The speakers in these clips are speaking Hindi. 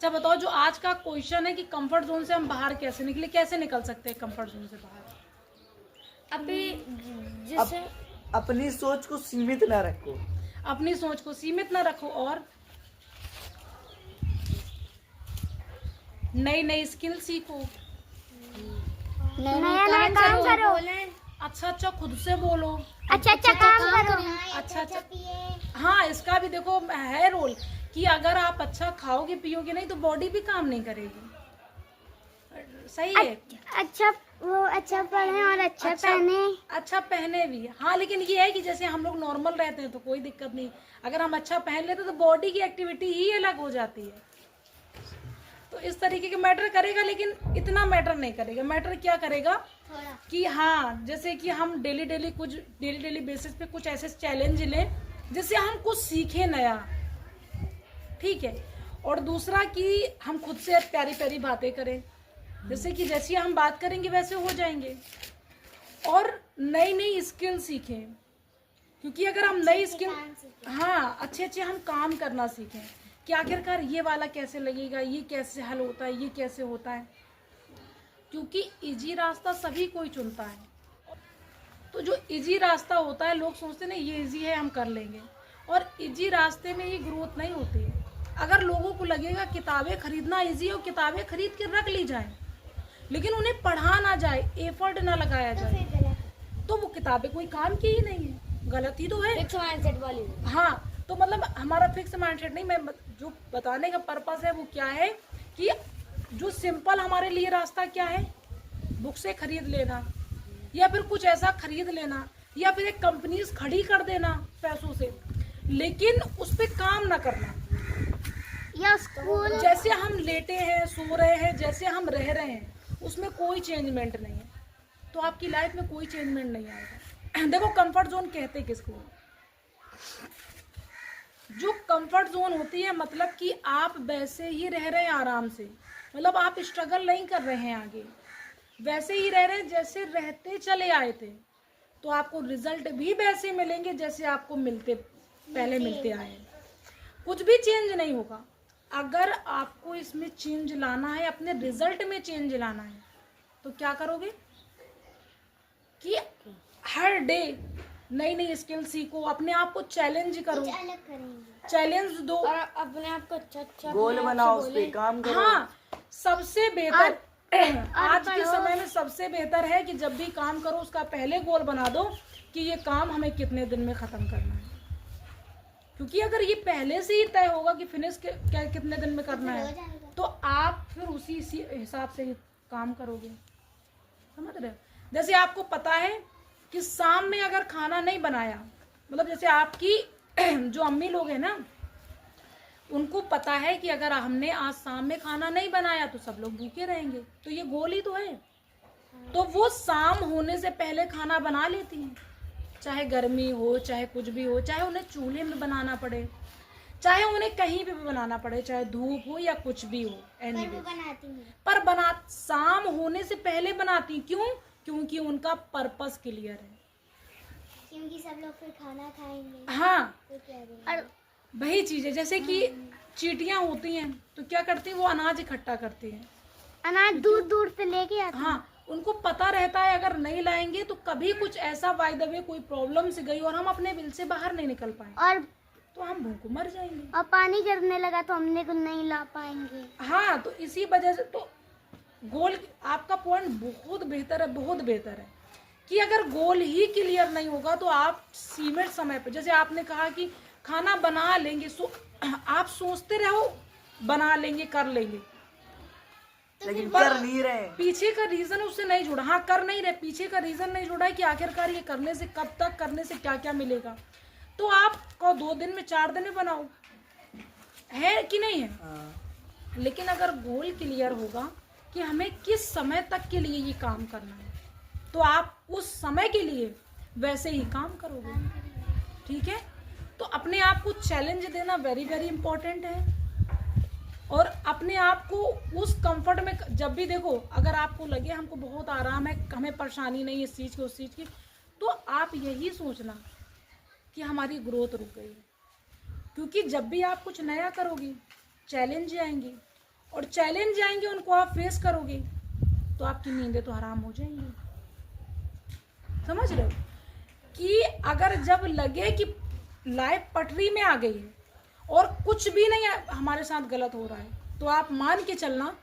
अच्छा बताओ, जो आज का क्वेश्चन है कि कंफर्ट जोन से हम बाहर कैसे निकले, कैसे निकल सकते हैं कंफर्ट जोन से बाहर? अभी जैसे अपनी सोच को सीमित ना रखो। अपनी सोच को सीमित ना रखो और नई नई स्किल सीखो। नया काम करो। अच्छा खुद से बोलो। अच्छा काम करो। अच्छा हाँ, इसका भी देखो है रोल कि अगर आप अच्छा खाओगे पियोगे नहीं तो बॉडी भी काम नहीं करेगी। सही है। अच्छा पढ़े और अच्छा पहने भी। हाँ, लेकिन ये है कि जैसे हम लोग नॉर्मल रहते हैं तो कोई दिक्कत नहीं, अगर हम अच्छा पहन लेते तो बॉडी की एक्टिविटी ही अलग हो जाती है। तो इस तरीके के मैटर करेगा, लेकिन इतना मैटर नहीं करेगा। मैटर क्या करेगा कि हाँ, जैसे कि हम डेली बेसिस पे कुछ ऐसे चैलेंज लें जिससे हम कुछ सीखें नया। ठीक है। और दूसरा कि हम खुद से प्यारी प्यारी बातें करें, जैसी हम बात करेंगे वैसे हो जाएंगे। और नई नई स्किल सीखें, क्योंकि अगर हम नई स्किल, हाँ, अच्छे हम काम करना सीखें कि आखिरकार ये वाला कैसे लगेगा, ये कैसे हल होता है, ये कैसे होता है। क्योंकि इजी रास्ता सभी कोई चुनता है। तो जो इजी रास्ता होता है लोग सोचते हैं ये इजी है हम कर लेंगे, और इजी रास्ते में ही ग्रोथ नहीं होती है। अगर लोगों को लगेगा किताबें खरीदना इजी है और किताबें खरीद के रख ली जाए, लेकिन उन्हें पढ़ा ना जाए, एफर्ट ना लगाया जाए, तो वो किताबें कोई काम की ही नहीं है, गलत ही तो है। फिक्स माइंडसेट वाली। हाँ, तो मतलब हमारा फिक्स माइंडसेट नहीं, मैं जो बताने का पर्पस है वो क्या है कि जो सिंपल हमारे लिए रास्ता क्या है, बुक से खरीद लेना या फिर कुछ ऐसा खरीद लेना या फिर एक कंपनी खड़ी कर देना पैसों से, लेकिन उस पर काम ना करना। या स्कूल जैसे हम लेटे हैं, सो रहे हैं, जैसे हम रह रहे हैं, उसमें कोई चेंजमेंट नहीं है, तो आपकी लाइफ में कोई चेंजमेंट नहीं आएगा। देखो, कंफर्ट जोन कहते किसको? जो कंफर्ट जोन होती है मतलब कि आप वैसे ही रह रहे हैं आराम से, मतलब आप स्ट्रगल नहीं कर रहे हैं आगे, वैसे ही रह रहे हैं जैसे रहते चले आए थे, तो आपको रिजल्ट भी वैसे मिलेंगे जैसे आपको पहले मिलते आए। कुछ भी चेंज नहीं होगा। अगर आपको इसमें चेंज लाना है, अपने रिजल्ट में चेंज लाना है, तो क्या करोगे कि हर डे नई नई स्किल सीखो, अपने आप को चैलेंज करो, चैलेंज दो और अपने आप को अच्छा गोल बनाओ, उस पे काम करो। हाँ, सबसे बेहतर आज के समय में सबसे बेहतर है कि जब भी काम करो उसका पहले गोल बना दो कि ये काम हमें कितने दिन में खत्म करना है। क्योंकि अगर ये पहले से ही तय होगा कि फिनिश कितने दिन में करना है, तो आप फिर उसी हिसाब से ही काम करोगे। समझ रहे हो? जैसे आपको पता है कि शाम में अगर खाना नहीं बनाया, मतलब जैसे आपकी जो अम्मी लोग हैं ना, उनको पता है कि अगर हमने आज शाम में खाना नहीं बनाया तो सब लोग भूखे रहेंगे, तो ये गोल ही तो है। तो वो शाम होने से पहले खाना बना लेती हैं, चाहे गर्मी हो, चाहे कुछ भी हो, चाहे उन्हें चूल्हे में बनाना पड़े, चाहे उन्हें कहीं भी बनाना पड़े, चाहे धूप हो या कुछ भी हो, पर शाम होने से पहले बनाती। क्यों? क्योंकि उनका पर्पस क्लियर है, क्योंकि सब लोग फिर खाना खाएंगे। हाँ, और वही चीज है, जैसे कि चींटियां होती हैं तो क्या करती हैं, वो अनाज इकट्ठा करती हैं, अनाज दूर दूर से लेके आते हैं। हाँ, उनको पता रहता है अगर नहीं लाएंगे तो कभी कुछ ऐसा बाय द वे कोई प्रॉब्लम से गई और हम अपने बिल से बाहर नहीं निकल पाए, और तो हम भूख मर जाएंगे, और पानी गिरने लगा तो हमने को नहीं ला पाएंगे। हाँ, तो इसी वजह से तो गोल, आपका पॉइंट बहुत बेहतर है, बहुत बेहतर है कि अगर गोल ही क्लियर नहीं होगा तो आप सीमित समय पे, जैसे आपने कहा कि खाना बना लेंगे, आप सोचते रहो बना लेंगे, कर लेंगे, लेकिन कर नहीं रहे। पीछे का रीजन उससे नहीं जुड़ा। हाँ, कर नहीं रहे, पीछे का रीजन नहीं जुड़ा है कि आखिरकार ये करने से, कब तक करने से क्या क्या मिलेगा। तो आप 2 दिन में 4 दिन में बनाओ, है कि नहीं है? लेकिन अगर गोल क्लियर होगा कि हमें किस समय तक के लिए ये काम करना है, तो आप उस समय के लिए वैसे ही काम करोगे। ठीक है? तो अपने आप को चैलेंज देना वेरी वेरी इंपॉर्टेंट है, और अपने आप को उस कंफर्ट में, जब भी देखो अगर आपको लगे हमको बहुत आराम है, हमें परेशानी नहीं है इस चीज़ की उस चीज़ की, तो आप यही सोचना कि हमारी ग्रोथ रुक गई है। क्योंकि जब भी आप कुछ नया करोगे चैलेंज आएंगे, और चैलेंज आएंगे, उनको आप फेस करोगे तो आपकी नींदें तो हराम हो जाएंगी। समझ रहे हो कि अगर जब लगे कि लाइफ पटरी में आ गई है और कुछ भी नहीं हमारे साथ गलत हो रहा है, तो आप मान के चलना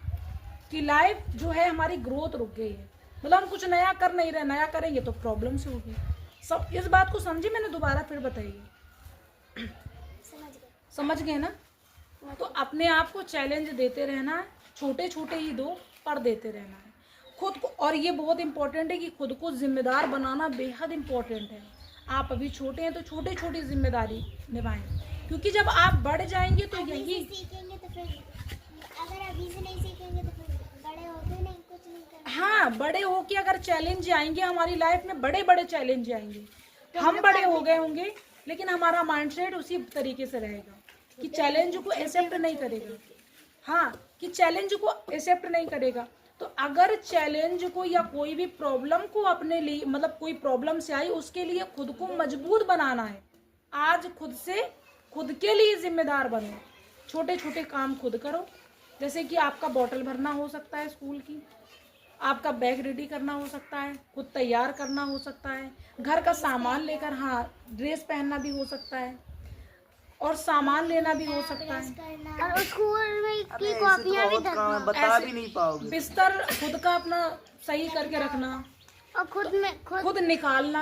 कि लाइफ जो है हमारी ग्रोथ रुक गई है, मतलब हम कुछ नया कर नहीं रहे, नया करेंगे तो प्रॉब्लम से होगी। सब इस बात को समझे, मैंने दोबारा फिर बताइए। समझ गए ना? तो अपने आप को चैलेंज देते रहना है, छोटे छोटे ही दो पर देते रहना है खुद को। और ये बहुत इंपॉर्टेंट है कि खुद को जिम्मेदार बनाना बेहद इंपॉर्टेंट है। आप अभी छोटे हैं तो छोटी छोटी जिम्मेदारी निभाएं, क्योंकि जब आप बढ़ जाएंगे तो यही सीखेंगे तो फिर, अगर अभी से नहीं सीखेंगे तो फिर बड़े होके नहीं कुछ नहीं करेंगे। हाँ, बड़े होके अगर चैलेंज आएंगे हमारी लाइफ में, बड़े बड़े चैलेंज आएंगे, हम बड़े हो गए होंगे लेकिन हमारा माइंडसेट उसी तरीके से रहेगा कि चैलेंज को एक्सेप्ट नहीं करेगा। हाँ, कि चैलेंज को एक्सेप्ट नहीं करेगा। तो अगर चैलेंज को या कोई भी प्रॉब्लम को अपने लिए, मतलब कोई प्रॉब्लम से आई, उसके लिए खुद को मजबूत बनाना है। आज खुद के लिए जिम्मेदार बनो, छोटे छोटे काम खुद करो। जैसे कि आपका बॉटल भरना हो सकता है स्कूल की, आपका बैग रेडी करना हो सकता है, खुद तैयार करना हो सकता है, घर का सामान लेकर, हाँ, ड्रेस पहनना भी हो सकता है और सामान लेना भी हो सकता है। और स्कूल में अबे की ऐसे कॉपियां भी बहुत काम धरना, बता भी नहीं पाओगे। बिस्तर खुद का अपना सही करके रखना, और खुद निकालना,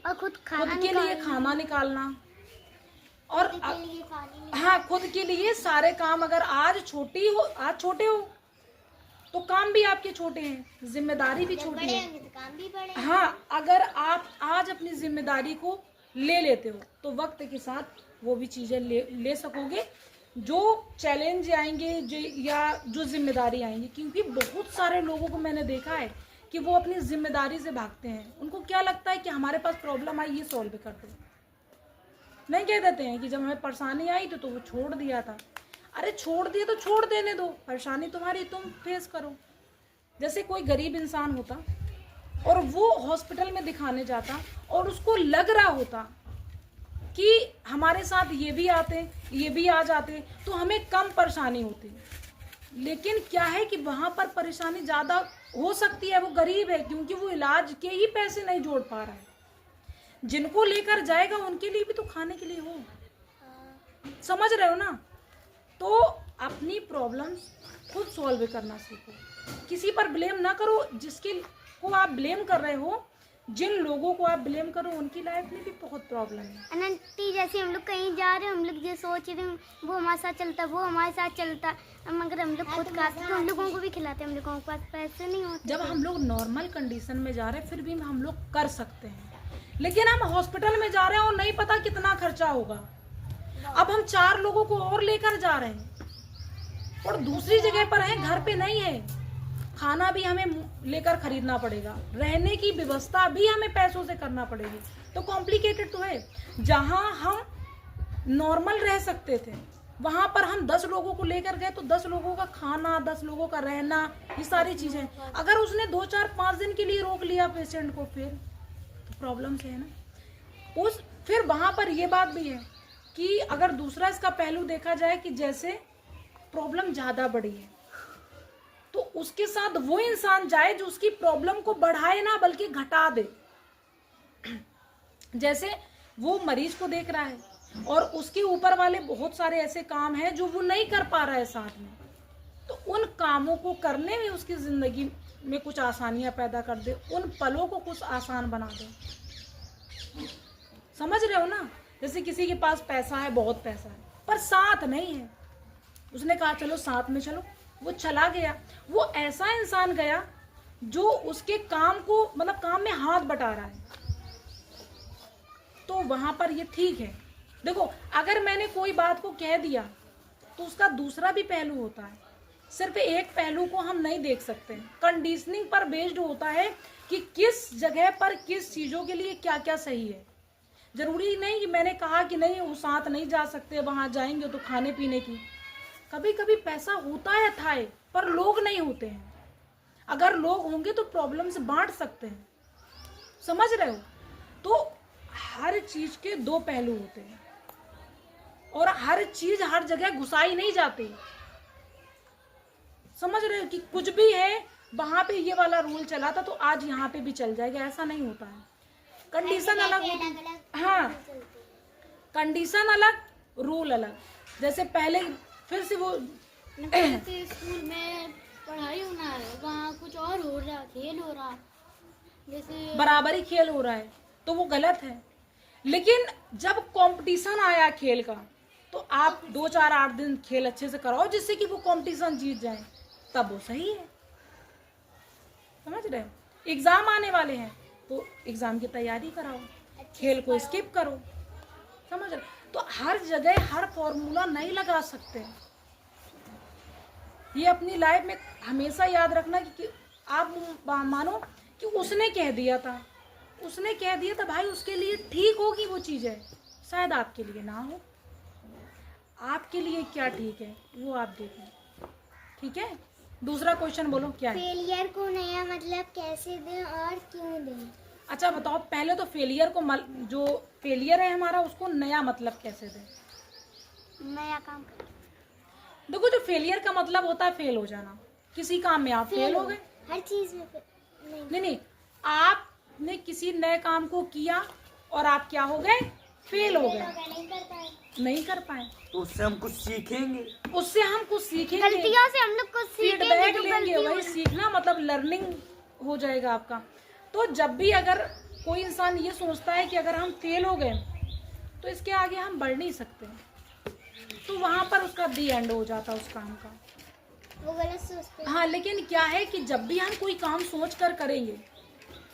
और खुद खाना खुद के लिए खाना निकालना, और के लिए पानी हाँ, खुद के लिए सारे काम। अगर आज छोटे हो तो काम भी आपके छोटे हैं, जिम्मेदारी भी छोटी बड़े है। होंगे तो काम भी बड़े। हाँ, अगर आप आज अपनी जिम्मेदारी को ले लेते हो तो वक्त के साथ वो भी चीजें ले सकोगे, जो चैलेंज आएंगे जो जिम्मेदारी आएंगी। क्योंकि बहुत सारे लोगों को मैंने देखा है कि वो अपनी जिम्मेदारी से भागते हैं। उनको क्या लगता है कि हमारे पास प्रॉब्लम आई, ये सॉल्व कर दो। नहीं कह देते हैं कि जब हमें परेशानी आई तो वो छोड़ दिया था। अरे छोड़ दिया तो छोड़ देने दो, परेशानी तुम्हारी, तुम फेस करो। जैसे कोई गरीब इंसान होता और वो हॉस्पिटल में दिखाने जाता और उसको लग रहा होता कि हमारे साथ ये भी आ जाते तो हमें कम परेशानी होती। लेकिन क्या है कि वहाँ पर परेशानी ज़्यादा हो सकती है, वो गरीब है, क्योंकि वो इलाज के ही पैसे नहीं जोड़ पा रहा है। जिनको लेकर जाएगा उनके लिए भी तो खाने के लिए हो। समझ रहे हो ना? तो अपनी प्रॉब्लम्स खुद सॉल्व करना सीखो, किसी पर ब्लेम ना करो। जिसके को आप ब्लेम कर रहे हो, जिन लोगों को आप ब्लेम करो, उनकी लाइफ में भी बहुत प्रॉब्लम है। आंटी, जैसे हम लोग कहीं जा रहे हैं, हम लोग ये सोच रहे हैं वो हमारे साथ चलता, वो हमारे साथ चलता, मगर हम लोग खुद खाते तो हम लोगों को भी खिलाते, हम लोगों के पास पैसे नहीं होते। जब हम लोग नॉर्मल कंडीशन में जा रहे हैं फिर भी हम लोग कर सकते हैं, लेकिन हम हॉस्पिटल में जा रहे हैं और नहीं पता कितना खर्चा होगा। अब हम 4 लोगों को और लेकर जा रहे हैं और दूसरी जगह पर हैं, घर पे नहीं है, खाना भी हमें लेकर खरीदना पड़ेगा, रहने की व्यवस्था भी हमें पैसों से करना पड़ेगी। तो कॉम्प्लिकेटेड तो है। जहां हम नॉर्मल रह सकते थे वहां पर हम 10 लोगों को लेकर गए तो 10 लोगों का खाना, 10 लोगों का रहना, ये सारी चीजें। अगर उसने 2, 4, 5 दिन के लिए रोक लिया पेशेंट को, फिर तो प्रॉब्लम से है ना। फिर वहां पर ये बात भी है कि अगर दूसरा इसका पहलू देखा जाए कि जैसे प्रॉब्लम ज्यादा बड़ी है तो उसके साथ वो इंसान जाए जो उसकी प्रॉब्लम को बढ़ाए ना बल्कि घटा दे। जैसे वो मरीज को देख रहा है और उसके ऊपर वाले बहुत सारे ऐसे काम हैं जो वो नहीं कर पा रहा है साथ में, तो उन कामों को करने में उसकी जिंदगी में कुछ आसानियां पैदा कर दे, उन पलों को कुछ आसान बना दे। समझ रहे हो ना? जैसे किसी के पास पैसा है, बहुत पैसा है, पर साथ नहीं है। उसने कहा चलो साथ में चलो, वो चला गया। वो ऐसा इंसान गया जो उसके काम को, मतलब काम में हाथ बटा रहा है, तो वहां पर ये ठीक है। देखो, अगर मैंने कोई बात को कह दिया तो उसका दूसरा भी पहलू होता है, सिर्फ एक पहलू को हम नहीं देख सकते। कंडीशनिंग पर बेस्ड होता है कि किस जगह पर किस चीजों के लिए क्या क्या सही है। जरूरी नहीं कि मैंने कहा कि नहीं वो साथ नहीं जा सकते, वहां जाएंगे तो खाने पीने की। कभी कभी पैसा होता है अथाह, पर लोग नहीं होते हैं। अगर लोग होंगे तो प्रॉब्लम्स बांट सकते हैं। समझ रहे हो? तो हर चीज के 2 पहलू होते हैं और हर चीज हर जगह घुसाई नहीं जाती। समझ रहे हो कि कुछ भी है वहां पे ये वाला रूल चला था तो आज यहाँ पे भी चल जाएगा, ऐसा नहीं होता है। कंडीशन अलग होती है, हाँ, कंडीशन अलग, रूल अलग। जैसे पहले फिर से वो स्कूल में पढ़ाई होना है, वहाँ कुछ और हो रहा, खेल हो रहा, जैसे बराबरी खेल हो रहा है तो वो गलत है। लेकिन जब कंपटीशन आया खेल का तो आप 2 4 8 दिन खेल अच्छे से कराओ जिससे कि वो कंपटीशन जीत जाए, तब वो सही है। समझ रहे हो? एग्जाम आने वाले हैं तो एग्जाम की तैयारी कराओ, खेल को स्किप करो। समझ रहे? तो हर जगह हर फॉर्मूला नहीं लगा सकते। ये अपनी लाइफ में हमेशा याद रखना कि आप मानो कि उसने कह दिया था, उसने कह दिया था भाई, उसके लिए ठीक होगी वो चीज़ें, शायद आपके लिए ना हो। आपके लिए क्या ठीक है वो आप देखें, ठीक है। दूसरा क्वेश्चन बोलो क्या है? फेलियर को नया मतलब कैसे दें और क्यों दें? अच्छा बताओ, पहले तो फेलियर को जो फेलियर है हमारा उसको नया मतलब कैसे दें? नया काम करें। देखो, जो फेलियर का मतलब होता है फेल हो जाना, किसी काम में आप फेल हो गए, हर चीज में नहीं, आपने किसी नए काम को किया और आप क्या हो गए, फेल हो गए, नहीं कर पाए। तो उससे हम कुछ सीखेंगे, उससे हम कुछ सीखेंगे, गलतियों से हम लोग कुछ फीडबैक सीखेंगे। लेंगे, वही सीखना मतलब लर्निंग हो जाएगा आपका। तो जब भी अगर कोई इंसान ये सोचता है कि अगर हम फेल हो गए तो इसके आगे हम बढ़ नहीं सकते, तो वहां पर उसका दी एंड हो जाता उस काम का, वो गलत सोचते हैं। हाँ। लेकिन क्या है कि जब भी हम कोई काम सोच कर करेंगे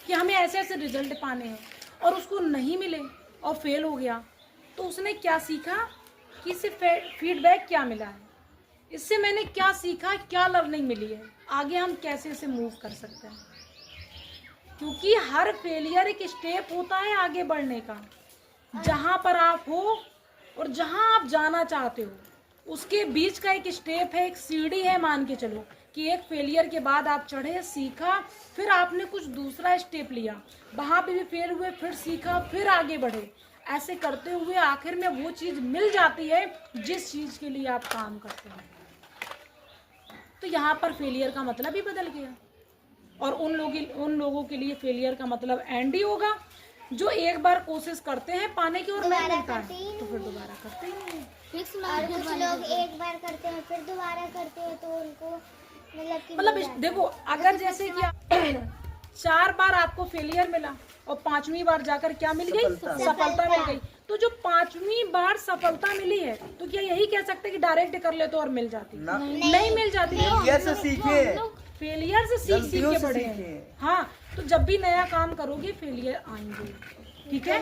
कि हमें ऐसे ऐसे रिजल्ट पाने हैं और उसको नहीं मिले और फेल हो गया, तो उसने क्या सीखा कि इससे फीडबैक क्या मिला है, इससे मैंने क्या सीखा, क्या लर्निंग मिली है, आगे हम कैसे इसे मूव कर सकते हैं। क्योंकि हर फेलियर एक स्टेप होता है आगे बढ़ने का। जहाँ पर आप हो और जहाँ आप जाना चाहते हो उसके बीच का एक स्टेप है, एक सीढ़ी है, मान के चलो कि एक फेलियर के बाद आप चढ़े, सीखा, फिर आपने कुछ दूसरा स्टेप लिया, वहाँ पे भी फेल हुए, फिर सीखा, फिर आगे बढ़े। ऐसे करते हुए आखिर में वो चीज़ मिल जाती है जिस चीज़ के लिए आप काम करते हैं। तो यहाँ पर फेलियर का मतलब ही बदल गया, और उन लोगों के लिए फेलियर का मतलब एंड ही होगा जो एक बार कोशिश करते हैं पाने की और नहीं मिलता है तो फिर दोबारा करते ही नहीं है। और कुछ लोग एक बार करते हैं फिर दोबारा करते हैं तो उनको मतलब देखो, अगर जैसे कि 4 बार आपको फेलियर मिला और 5वीं बार जाकर क्या मिल गई, सफलता मिल गई, तो जो 5वीं बार सफलता मिली है तो क्या यही कह सकते कि डायरेक्ट कर ले तो और मिल जाती? नहीं मिल जाती। फेलियर से सीखे, फेलियर से सीख के बढ़े हैं। हाँ, तो जब भी नया काम करोगे फेलियर आएंगे, ठीक है।